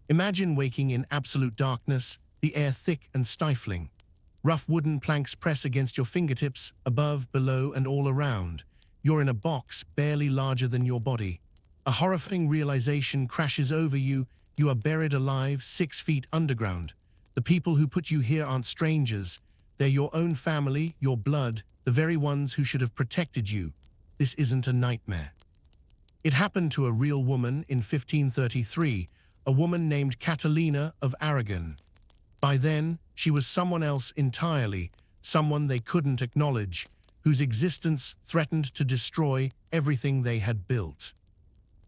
Imagine waking in absolute darkness, the air thick and stifling. Rough wooden planks press against your fingertips, above, below, and all around. You're in a box barely larger than your body. A horrifying realization crashes over you. You are buried alive 6 feet underground. The people who put you here aren't strangers. They're your own family, your blood, the very ones who should have protected you. This isn't a nightmare. It happened to a real woman in 1533, a woman named Catalina of Aragon. By then, she was someone else entirely, someone they couldn't acknowledge, whose existence threatened to destroy everything they had built.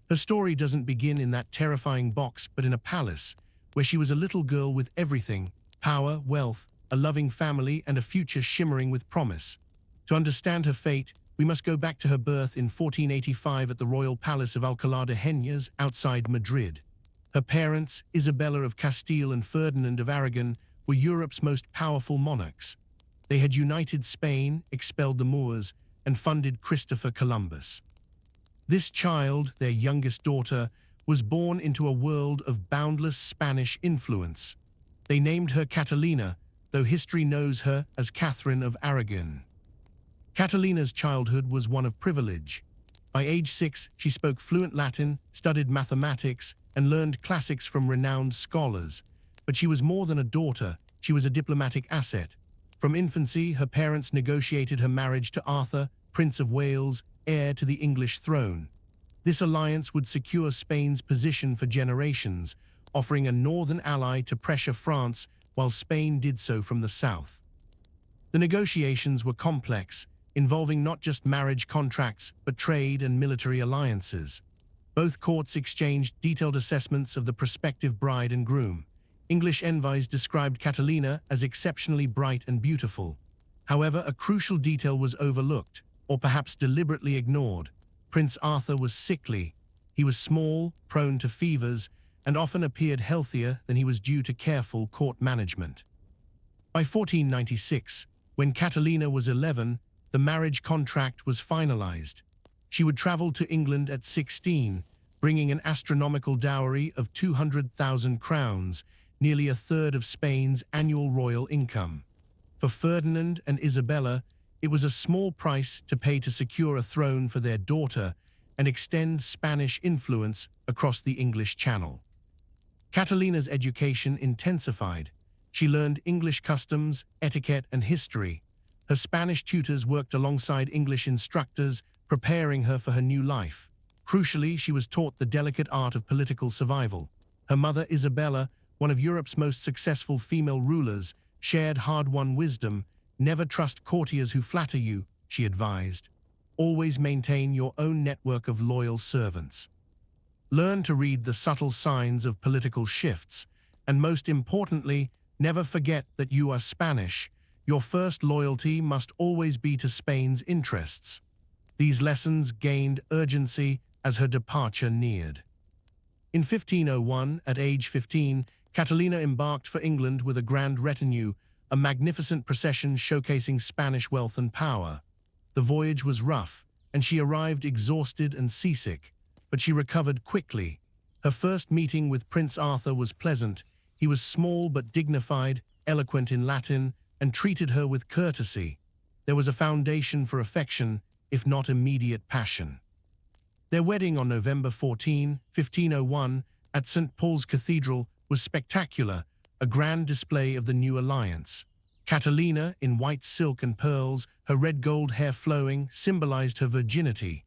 Her story doesn't begin in that terrifying box, but in a palace, where she was a little girl with everything: power, wealth, a loving family, and a future shimmering with promise. To understand her fate, we must go back to her birth in 1485 at the royal palace of Alcalá de Henares outside Madrid. Her parents, Isabella of Castile and Ferdinand of Aragon, were Europe's most powerful monarchs. They had united Spain, expelled the Moors, and funded Christopher Columbus. This child, their youngest daughter, was born into a world of boundless Spanish influence. They named her Catalina, though history knows her as Catherine of Aragon. Catalina's childhood was one of privilege. By age 6, she spoke fluent Latin, studied mathematics, and learned classics from renowned scholars. But she was more than a daughter, she was a diplomatic asset. From infancy, her parents negotiated her marriage to Arthur, Prince of Wales, heir to the English throne. This alliance would secure Spain's position for generations, offering a northern ally to pressure France while Spain did so from the south. The negotiations were complex, involving not just marriage contracts, but trade and military alliances. Both courts exchanged detailed assessments of the prospective bride and groom. English envoys described Catalina as exceptionally bright and beautiful. However, a crucial detail was overlooked, or perhaps deliberately ignored. Prince Arthur was sickly. He was small, prone to fevers, and often appeared healthier than he was due to careful court management. By 1496, when Catalina was 11, the marriage contract was finalized. She would travel to England at 16, bringing an astronomical dowry of 200,000 crowns, nearly a third of Spain's annual royal income. For Ferdinand and Isabella, it was a small price to pay to secure a throne for their daughter and extend Spanish influence across the English Channel. Catalina's education intensified. She learned English customs, etiquette, and history. Her Spanish tutors worked alongside English instructors, preparing her for her new life. Crucially, she was taught the delicate art of political survival. Her mother, Isabella, one of Europe's most successful female rulers, shared hard-won wisdom. Never trust courtiers who flatter you, she advised. Always maintain your own network of loyal servants. Learn to read the subtle signs of political shifts, and most importantly, never forget that you are Spanish. Your first loyalty must always be to Spain's interests. These lessons gained urgency as her departure neared. In 1501, at age 15, Catalina embarked for England with a grand retinue, a magnificent procession showcasing Spanish wealth and power. The voyage was rough, and she arrived exhausted and seasick, but she recovered quickly. Her first meeting with Prince Arthur was pleasant. He was small but dignified, eloquent in Latin, and treated her with courtesy. There was a foundation for affection, if not immediate passion. Their wedding on November 14, 1501, at St. Paul's Cathedral was spectacular, a grand display of the new alliance. Catalina, in white silk and pearls, her red gold hair flowing, symbolized her virginity.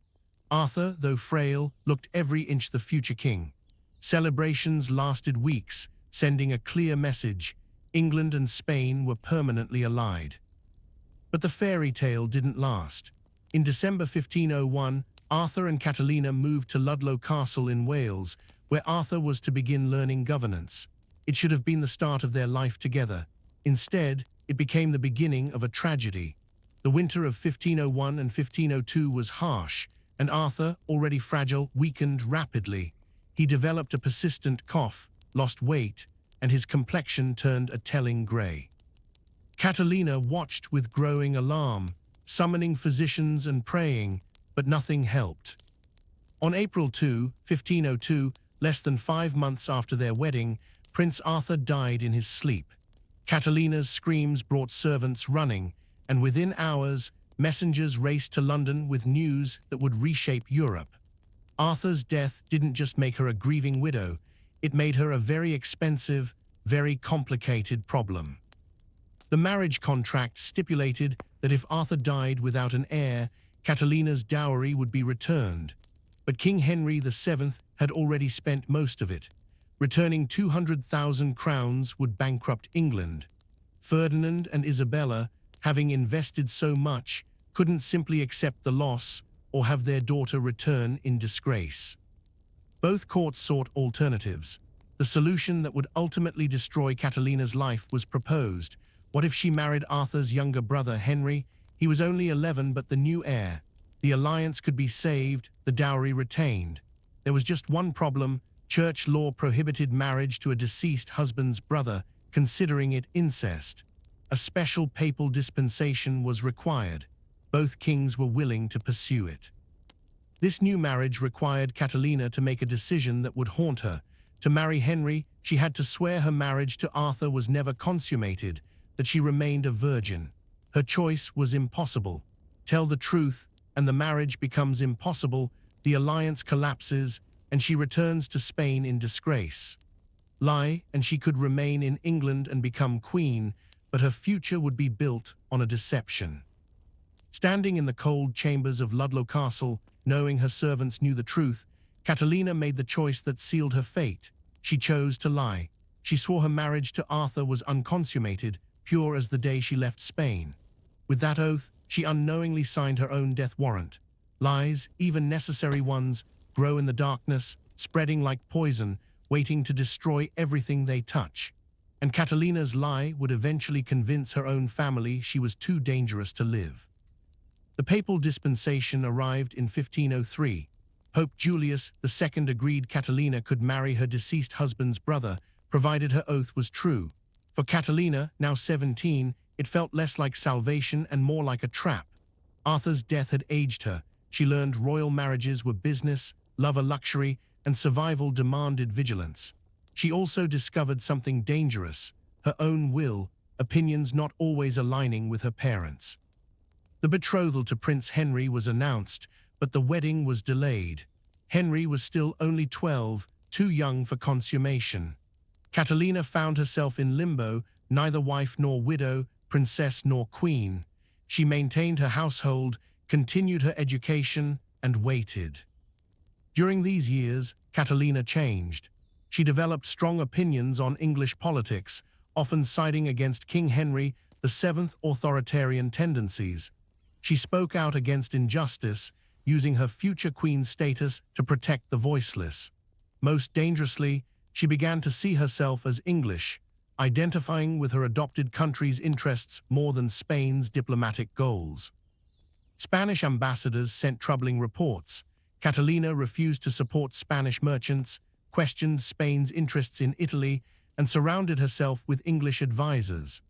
Arthur, though frail, looked every inch the future king. Celebrations lasted weeks, sending a clear message: England and Spain were permanently allied. But the fairy tale didn't last. In December 1501, Arthur and Catalina moved to Ludlow Castle in Wales, where Arthur was to begin learning governance. It should have been the start of their life together. Instead, it became the beginning of a tragedy. The winter of 1501 and 1502 was harsh, and Arthur, already fragile, weakened rapidly. He developed a persistent cough, lost weight, and his complexion turned a telling gray. Catalina watched with growing alarm, summoning physicians and praying, but nothing helped. On April 2, 1502, less than 5 months after their wedding, Prince Arthur died in his sleep. Catalina's screams brought servants running, and within hours, messengers raced to London with news that would reshape Europe. Arthur's death didn't just make her a grieving widow, it made her a very expensive, very complicated problem. The marriage contract stipulated that if Arthur died without an heir, Catalina's dowry would be returned. But King Henry VII had already spent most of it. Returning 200,000 crowns would bankrupt England. Ferdinand and Isabella, having invested so much, couldn't simply accept the loss or have their daughter return in disgrace. Both courts sought alternatives. The solution that would ultimately destroy Catalina's life was proposed. What if she married Arthur's younger brother, Henry? He was only 11, but the new heir. The alliance could be saved, the dowry retained. There was just one problem. Church law prohibited marriage to a deceased husband's brother, considering it incest. A special papal dispensation was required. Both kings were willing to pursue it. This new marriage required Catalina to make a decision that would haunt her. To marry Henry, she had to swear her marriage to Arthur was never consummated, that she remained a virgin. Her choice was impossible. Tell the truth, and the marriage becomes impossible, the alliance collapses, and she returns to Spain in disgrace. Lie, and she could remain in England and become queen, but her future would be built on a deception. Standing in the cold chambers of Ludlow Castle, knowing her servants knew the truth, Catalina made the choice that sealed her fate. She chose to lie. She swore her marriage to Arthur was unconsummated, pure as the day she left Spain. With that oath, she unknowingly signed her own death warrant. Lies, even necessary ones, grow in the darkness, spreading like poison, waiting to destroy everything they touch. And Catalina's lie would eventually convince her own family she was too dangerous to live. The papal dispensation arrived in 1503. Pope Julius II agreed Catalina could marry her deceased husband's brother, provided her oath was true. For Catalina, now 17, it felt less like salvation and more like a trap. Arthur's death had aged her. She learned royal marriages were business, love a luxury, and survival demanded vigilance. She also discovered something dangerous, her own will, opinions not always aligning with her parents. The betrothal to Prince Henry was announced, but the wedding was delayed. Henry was still only 12, too young for consummation. Catalina found herself in limbo, neither wife nor widow, princess nor queen. She maintained her household, continued her education, and waited. During these years, Catalina changed. She developed strong opinions on English politics, often siding against King Henry VII's authoritarian tendencies. She spoke out against injustice, using her future queen's status to protect the voiceless. Most dangerously, she began to see herself as English, identifying with her adopted country's interests more than Spain's diplomatic goals. Spanish ambassadors sent troubling reports. Catalina refused to support Spanish merchants, questioned Spain's interests in Italy, and surrounded herself with English advisors.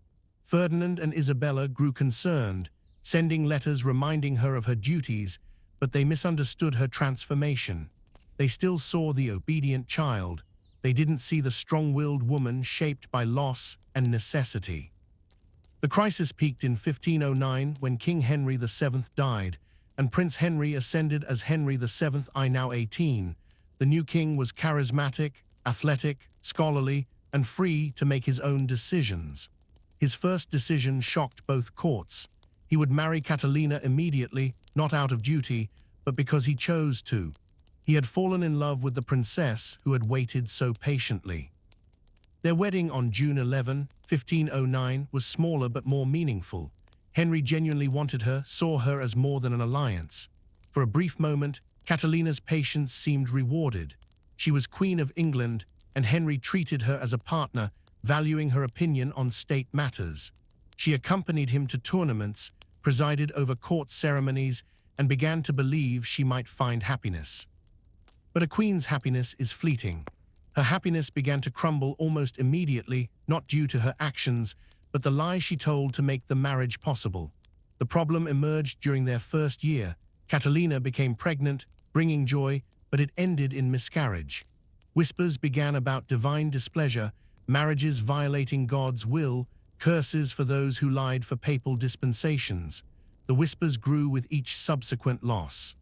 Ferdinand and Isabella grew concerned, sending letters reminding her of her duties, but they misunderstood her transformation. They still saw the obedient child. They didn't see the strong-willed woman shaped by loss and necessity. The crisis peaked in 1509 when King Henry VII died, and Prince Henry ascended as Henry VII I, now 18. The new king was charismatic, athletic, scholarly, and free to make his own decisions. His first decision shocked both courts. He would marry Catalina immediately, not out of duty, but because he chose to. He had fallen in love with the princess who had waited so patiently. Their wedding on June 11, 1509, was smaller but more meaningful. Henry genuinely wanted her, saw her as more than an alliance. For a brief moment, Catalina's patience seemed rewarded. She was Queen of England, and Henry treated her as a partner, valuing her opinion on state matters. She accompanied him to tournaments, presided over court ceremonies, and began to believe she might find happiness. But a queen's happiness is fleeting. Her happiness began to crumble almost immediately, not due to her actions, but the lie she told to make the marriage possible. The problem emerged during their first year. Catalina became pregnant, bringing joy, but it ended in miscarriage. Whispers began about divine displeasure, marriages violating God's will, curses for those who lied for papal dispensations. The whispers grew with each subsequent loss.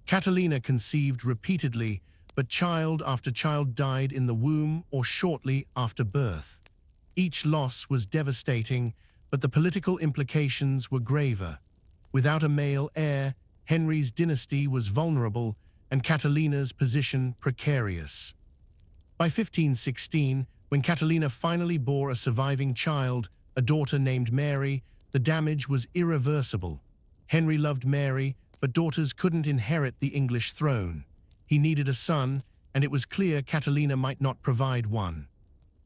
Catalina conceived repeatedly, but child after child died in the womb or shortly after birth. Each loss was devastating, but the political implications were graver. Without a male heir, Henry's dynasty was vulnerable and Catalina's position precarious. By 1516, when Catalina finally bore a surviving child, a daughter named Mary, the damage was irreversible. Henry loved Mary, but daughters couldn't inherit the English throne. He needed a son, and it was clear Catalina might not provide one.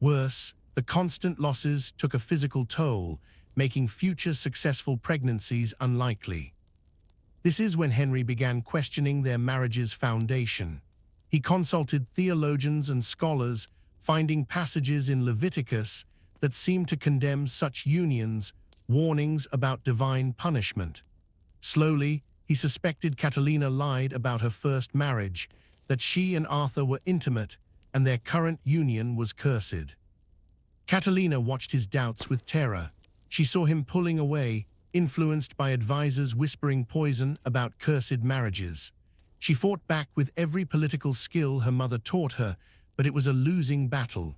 Worse, the constant losses took a physical toll, making future successful pregnancies unlikely. This is when Henry began questioning their marriage's foundation. He consulted theologians and scholars, finding passages in Leviticus that seemed to condemn such unions, warnings about divine punishment. Slowly, he suspected Catalina lied about her first marriage, that she and Arthur were intimate, and their current union was cursed. Catalina watched his doubts with terror. She saw him pulling away, influenced by advisors whispering poison about cursed marriages. She fought back with every political skill her mother taught her, but it was a losing battle.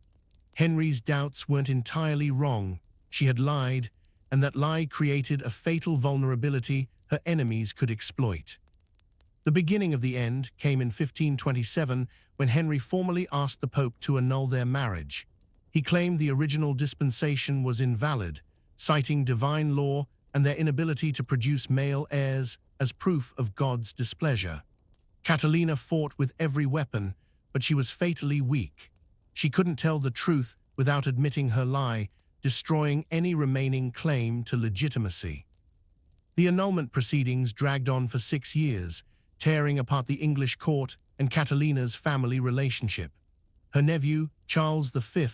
Henry's doubts weren't entirely wrong. She had lied, and that lie created a fatal vulnerability her enemies could exploit. The beginning of the end came in 1527 when Henry formally asked the Pope to annul their marriage. He claimed the original dispensation was invalid, citing divine law and their inability to produce male heirs as proof of God's displeasure. Catalina fought with every weapon, but she was fatally weak. She couldn't tell the truth without admitting her lie, destroying any remaining claim to legitimacy. The annulment proceedings dragged on for 6 years, tearing apart the English court and Catalina's family relationship. Her nephew, Charles V,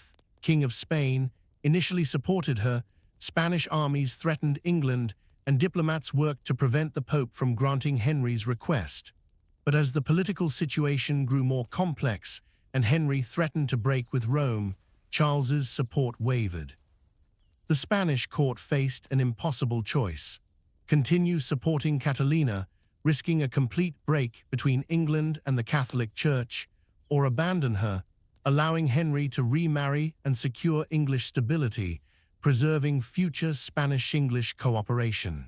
King of Spain, initially supported her. Spanish armies threatened England, and diplomats worked to prevent the Pope from granting Henry's request. But as the political situation grew more complex and Henry threatened to break with Rome, Charles's support wavered. The Spanish court faced an impossible choice: continue supporting Catalina, risking a complete break between England and the Catholic Church, or abandon her, allowing Henry to remarry and secure English stability, preserving future Spanish-English cooperation.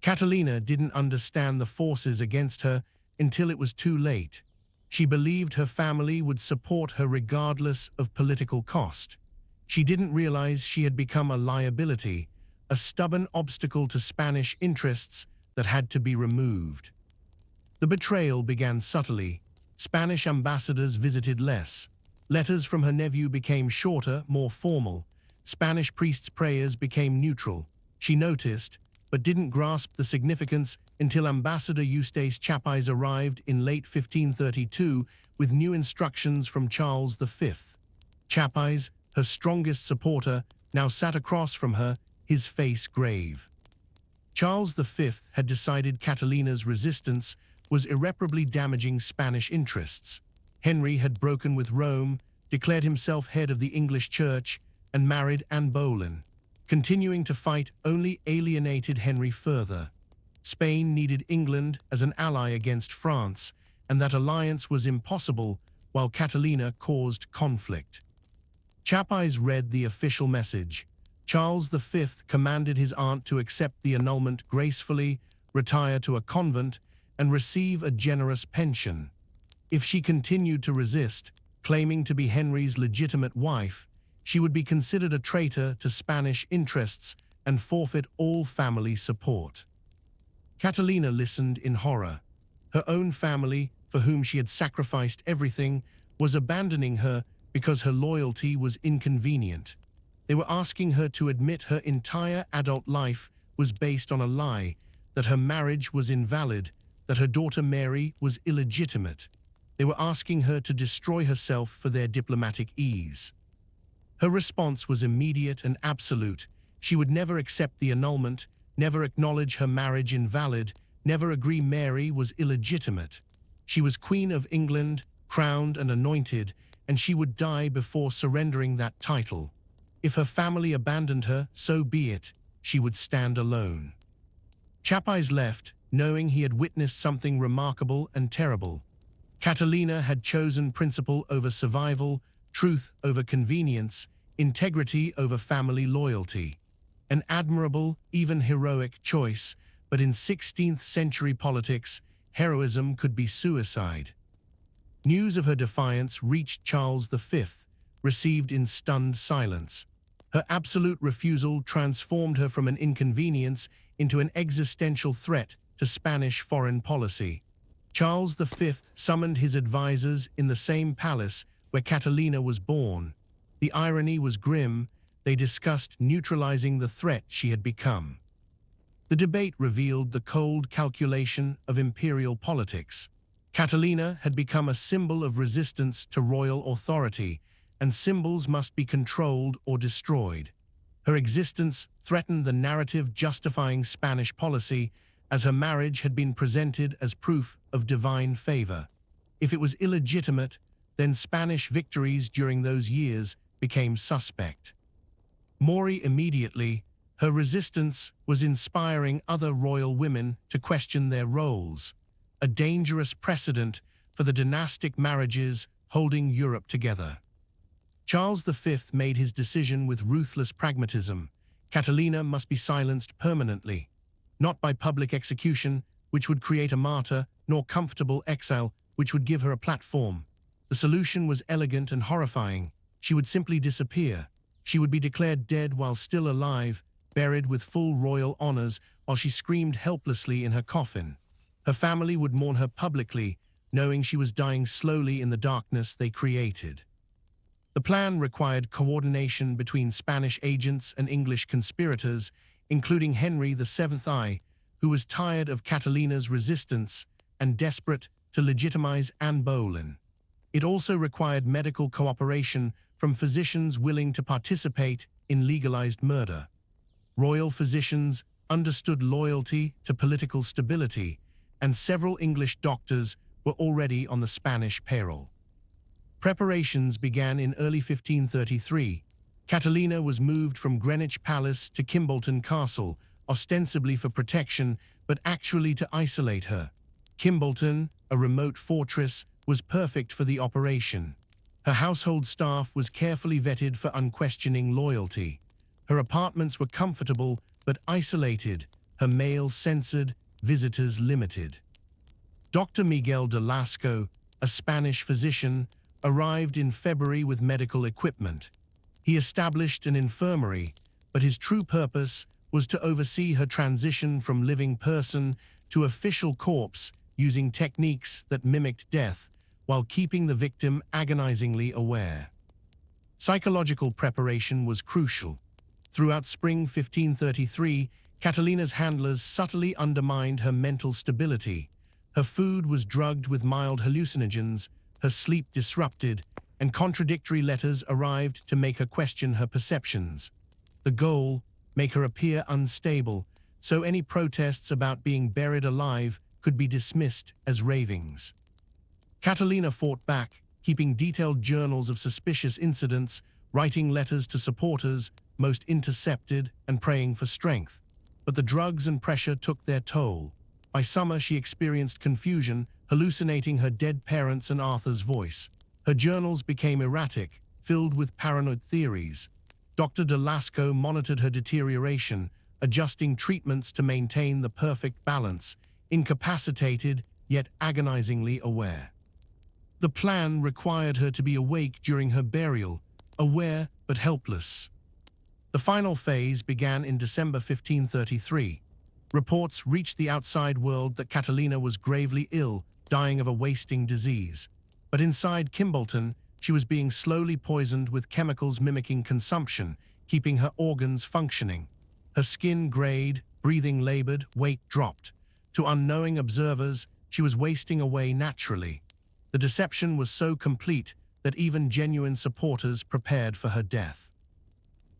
Catalina didn't understand the forces against her until it was too late. She believed her family would support her regardless of political cost. She didn't realize she had become a liability, a stubborn obstacle to Spanish interests that had to be removed. The betrayal began subtly. Spanish ambassadors visited less. Letters from her nephew became shorter, more formal. Spanish priests' prayers became neutral. She noticed, but didn't grasp the significance until Ambassador Eustace Chapais arrived in late 1532 with new instructions from Charles V. Chapais, her strongest supporter, now sat across from her, his face grave. Charles V had decided Catalina's resistance was irreparably damaging Spanish interests. Henry had broken with Rome, declared himself head of the English Church, and married Anne Boleyn. Continuing to fight only alienated Henry further. Spain needed England as an ally against France, and that alliance was impossible while Catalina caused conflict. Chapais read the official message. Charles V commanded his aunt to accept the annulment gracefully, retire to a convent, and receive a generous pension. If she continued to resist, claiming to be Henry's legitimate wife, she would be considered a traitor to Spanish interests and forfeit all family support. Catalina listened in horror. Her own family, for whom she had sacrificed everything, was abandoning her because her loyalty was inconvenient. They were asking her to admit her entire adult life was based on a lie, that her marriage was invalid, that her daughter Mary was illegitimate. They were asking her to destroy herself for their diplomatic ease. Her response was immediate and absolute. She would never accept the annulment, never acknowledge her marriage invalid, never agree Mary was illegitimate. She was Queen of England, crowned and anointed, and she would die before surrendering that title. If her family abandoned her, so be it, she would stand alone. Chapais left, knowing he had witnessed something remarkable and terrible. Catalina had chosen principle over survival, truth over convenience, integrity over family loyalty. An admirable, even heroic choice, but in 16th century politics, heroism could be suicide. News of her defiance reached Charles V, received in stunned silence. Her absolute refusal transformed her from an inconvenience into an existential threat to Spanish foreign policy. Charles V summoned his advisors in the same palace where Catalina was born. The irony was grim. They discussed neutralizing the threat she had become. The debate revealed the cold calculation of imperial politics. Catalina had become a symbol of resistance to royal authority, and symbols must be controlled or destroyed. Her existence threatened the narrative justifying Spanish policy, as her marriage had been presented as proof of divine favor. If it was illegitimate, then Spanish victories during those years became suspect. More immediately, her resistance was inspiring other royal women to question their roles, a dangerous precedent for the dynastic marriages holding Europe together. Charles V made his decision with ruthless pragmatism. Catalina must be silenced permanently, not by public execution, which would create a martyr, nor comfortable exile, which would give her a platform. The solution was elegant and horrifying. She would simply disappear. She would be declared dead while still alive, buried with full royal honors while she screamed helplessly in her coffin. Her family would mourn her publicly, knowing she was dying slowly in the darkness they created. The plan required coordination between Spanish agents and English conspirators, including Henry VII, who was tired of Catalina's resistance and desperate to legitimize Anne Boleyn. It also required medical cooperation from physicians willing to participate in legalized murder. Royal physicians understood loyalty to political stability, and several English doctors were already on the Spanish payroll. Preparations began in early 1533. Catalina was moved from Greenwich Palace to Kimbolton Castle, ostensibly for protection, but actually to isolate her. Kimbolton, a remote fortress, was perfect for the operation. Her household staff was carefully vetted for unquestioning loyalty. Her apartments were comfortable but isolated, her mail censored, visitors limited. Dr. Miguel de Lasco, a Spanish physician, arrived in February with medical equipment. He established an infirmary, but his true purpose was to oversee her transition from living person to official corpse, using techniques that mimicked death while keeping the victim agonizingly aware. Psychological preparation was crucial. Throughout spring 1533, Catalina's handlers subtly undermined her mental stability. Her food was drugged with mild hallucinogens, her sleep disrupted, and contradictory letters arrived to make her question her perceptions. The goal, make her appear unstable, so any protests about being buried alive could be dismissed as ravings. Catalina fought back, keeping detailed journals of suspicious incidents, writing letters to supporters, most intercepted, and praying for strength. But the drugs and pressure took their toll. By summer, she experienced confusion, hallucinating her dead parents and Arthur's voice. Her journals became erratic, filled with paranoid theories. Dr. de Lasco monitored her deterioration, adjusting treatments to maintain the perfect balance, incapacitated yet agonizingly aware. The plan required her to be awake during her burial, aware but helpless. The final phase began in December 1533. Reports reached the outside world that Catalina was gravely ill, dying of a wasting disease. But inside Kimbolton, she was being slowly poisoned with chemicals mimicking consumption, keeping her organs functioning. Her skin grayed, breathing labored, weight dropped. To unknowing observers, she was wasting away naturally. The deception was so complete that even genuine supporters prepared for her death.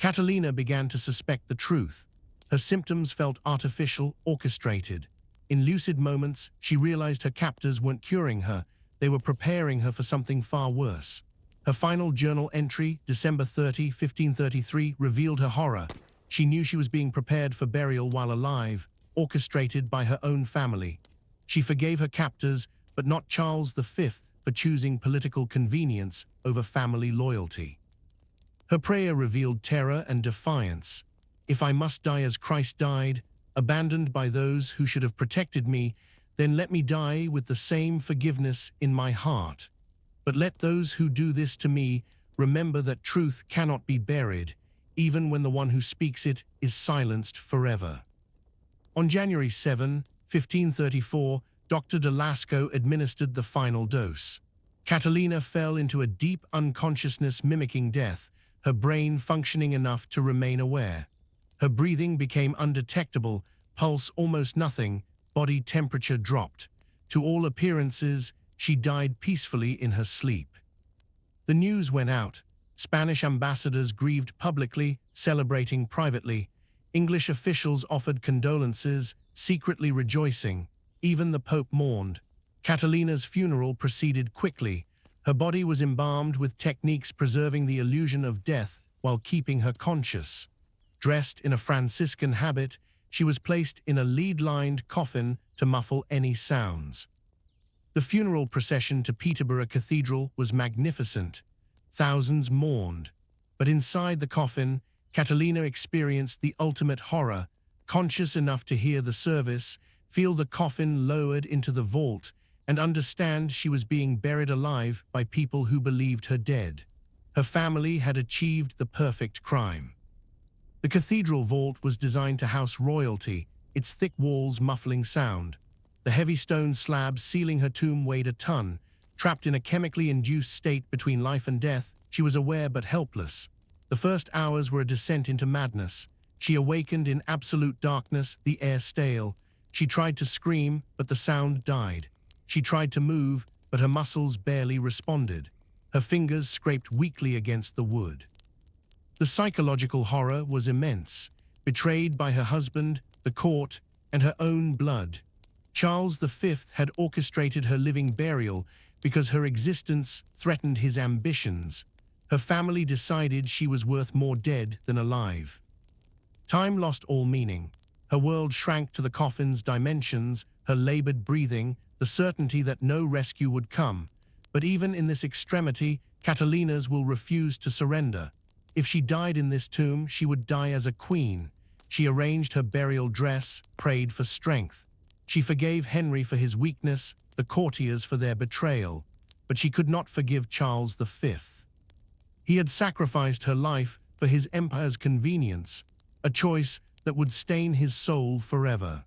Catalina began to suspect the truth. Her symptoms felt artificial, orchestrated. In lucid moments, she realized her captors weren't curing her, They were preparing her for something far worse. Her final journal entry, December 30, 1533, revealed her horror. She knew she was being prepared for burial while alive, orchestrated by her own family. She forgave her captors, but not Charles V for choosing political convenience over family loyalty. Her prayer revealed terror and defiance. If I must die as Christ died, abandoned by those who should have protected me, then let me die with the same forgiveness in my heart. But let those who do this to me remember that truth cannot be buried, even when the one who speaks it is silenced forever. On January 7, 1534, Dr. de Lasco administered the final dose. Catalina fell into a deep unconsciousness mimicking death, her brain functioning enough to remain aware. Her breathing became undetectable, pulse almost nothing, body temperature dropped. To all appearances, she died peacefully in her sleep. The news went out. Spanish ambassadors grieved publicly, celebrating privately. English officials offered condolences, secretly rejoicing. Even the Pope mourned. Catalina's funeral proceeded quickly. Her body was embalmed with techniques preserving the illusion of death while keeping her conscious. Dressed in a Franciscan habit, she was placed in a lead-lined coffin to muffle any sounds. The funeral procession to Peterborough Cathedral was magnificent. Thousands mourned. But inside the coffin, Catalina experienced the ultimate horror, conscious enough to hear the service, feel the coffin lowered into the vault, and understand she was being buried alive by people who believed her dead. Her family had achieved the perfect crime. The cathedral vault was designed to house royalty, its thick walls muffling sound. The heavy stone slabs sealing her tomb weighed a ton. Trapped in a chemically induced state between life and death, she was aware but helpless. The first hours were a descent into madness. She awakened in absolute darkness, the air stale. She tried to scream, but the sound died. She tried to move, but her muscles barely responded. Her fingers scraped weakly against the wood. The psychological horror was immense. Betrayed by her husband, the court, and her own blood, Charles V had orchestrated her living burial because her existence threatened his ambitions. Her family decided she was worth more dead than alive. Time lost all meaning. Her world shrank to the coffin's dimensions, her labored breathing, the certainty that no rescue would come. But even in this extremity, Catalina's will refuse to surrender. If she died in this tomb, she would die as a queen. She arranged her burial dress, prayed for strength. She forgave Henry for his weakness, the courtiers for their betrayal. But she could not forgive Charles V. He had sacrificed her life for his empire's convenience, a choice that would stain his soul forever.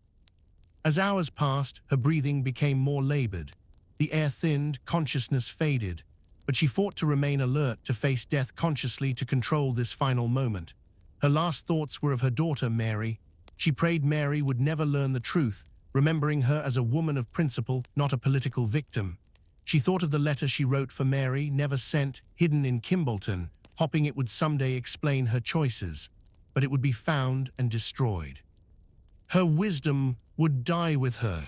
As hours passed, her breathing became more labored. The air thinned, consciousness faded. But she fought to remain alert, to face death consciously, to control this final moment. Her last thoughts were of her daughter, Mary. She prayed Mary would never learn the truth, remembering her as a woman of principle, not a political victim. She thought of the letter she wrote for Mary, never sent, hidden in Kimbolton, hoping it would someday explain her choices. But it would be found and destroyed. Her wisdom would die with her.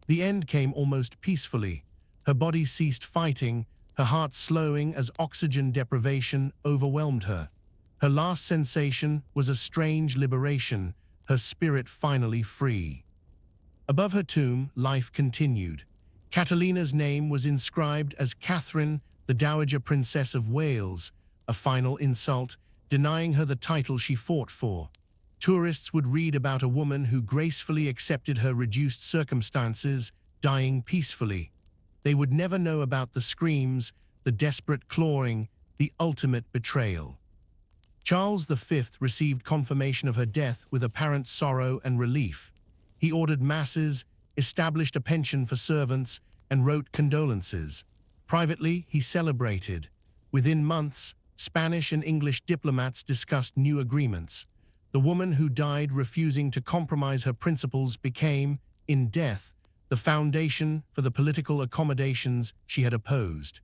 The end came almost peacefully. Her body ceased fighting, her heart slowing as oxygen deprivation overwhelmed her. Her last sensation was a strange liberation, her spirit finally free. Above her tomb, life continued. Catalina's name was inscribed as Catherine, the Dowager Princess of Wales, a final insult, denying her the title she fought for. Tourists would read about a woman who gracefully accepted her reduced circumstances, dying peacefully. They would never know about the screams, the desperate clawing, the ultimate betrayal. Charles V received confirmation of her death with apparent sorrow and relief. He ordered masses, established a pension for servants, and wrote condolences. Privately, he celebrated. Within months, Spanish and English diplomats discussed new agreements. The woman who died refusing to compromise her principles became, in death, the foundation for the political accommodations she had opposed.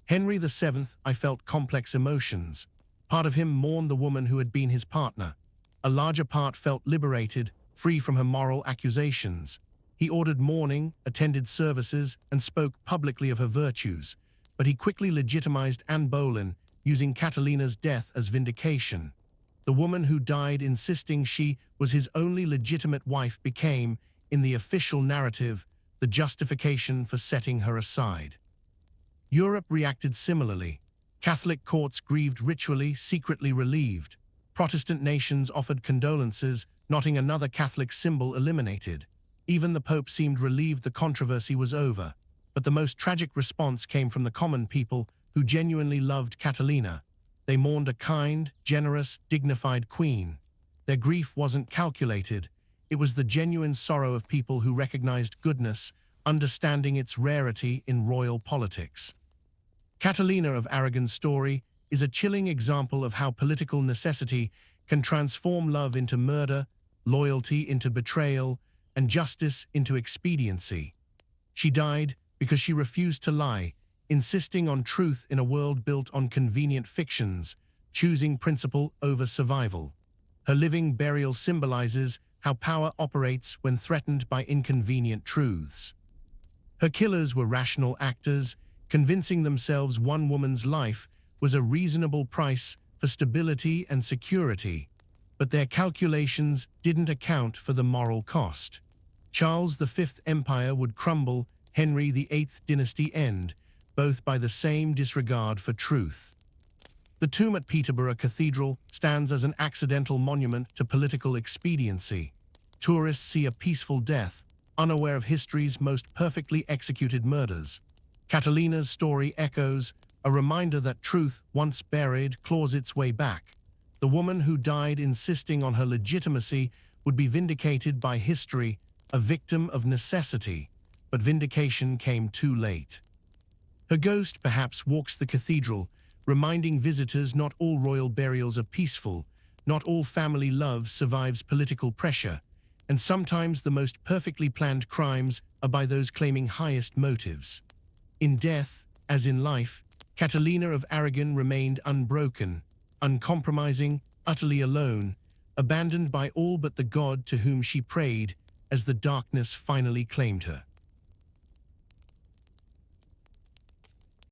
Henry VII, I felt complex emotions. Part of him mourned the woman who had been his partner. A larger part felt liberated, free from her moral accusations. He He ordered mourning, attended services, and spoke publicly of her virtues, but he quickly legitimized Anne Boleyn, using Catalina's death as vindication. The woman who died insisting she was his only legitimate wife became, in the official narrative, the justification for setting her aside. Europe reacted similarly. Catholic courts grieved ritually, secretly relieved. Protestant nations offered condolences, noting another Catholic symbol eliminated. Even the Pope seemed relieved the controversy was over. But the most tragic response came from the common people who genuinely loved Catalina. They mourned a kind, generous, dignified queen. Their grief wasn't calculated. It was the genuine sorrow of people who recognized goodness, understanding its rarity in royal politics. Catalina of Aragon's story is a chilling example of how political necessity can transform love into murder, loyalty into betrayal, and justice into expediency. She died because she refused to lie, insisting on truth in a world built on convenient fictions, choosing principle over survival. Her living burial symbolizes how power operates when threatened by inconvenient truths. Her killers were rational actors, convincing themselves one woman's life was a reasonable price for stability and security, but their calculations didn't account for the moral cost. Charles V's empire would crumble, Henry VIII's dynasty end, both by the same disregard for truth. The tomb at Peterborough Cathedral stands as an accidental monument to political expediency. Tourists see a peaceful death, unaware of history's most perfectly executed murders. Catalina's story echoes, a reminder that truth, once buried, claws its way back. The woman who died insisting on her legitimacy would be vindicated by history, a victim of necessity, but vindication came too late. Her ghost perhaps walks the cathedral, reminding visitors not all royal burials are peaceful, not all family love survives political pressure, and sometimes the most perfectly planned crimes are by those claiming highest motives. In death, as in life, Catalina of Aragon remained unbroken, uncompromising, utterly alone, abandoned by all but the God to whom she prayed as the darkness finally claimed her.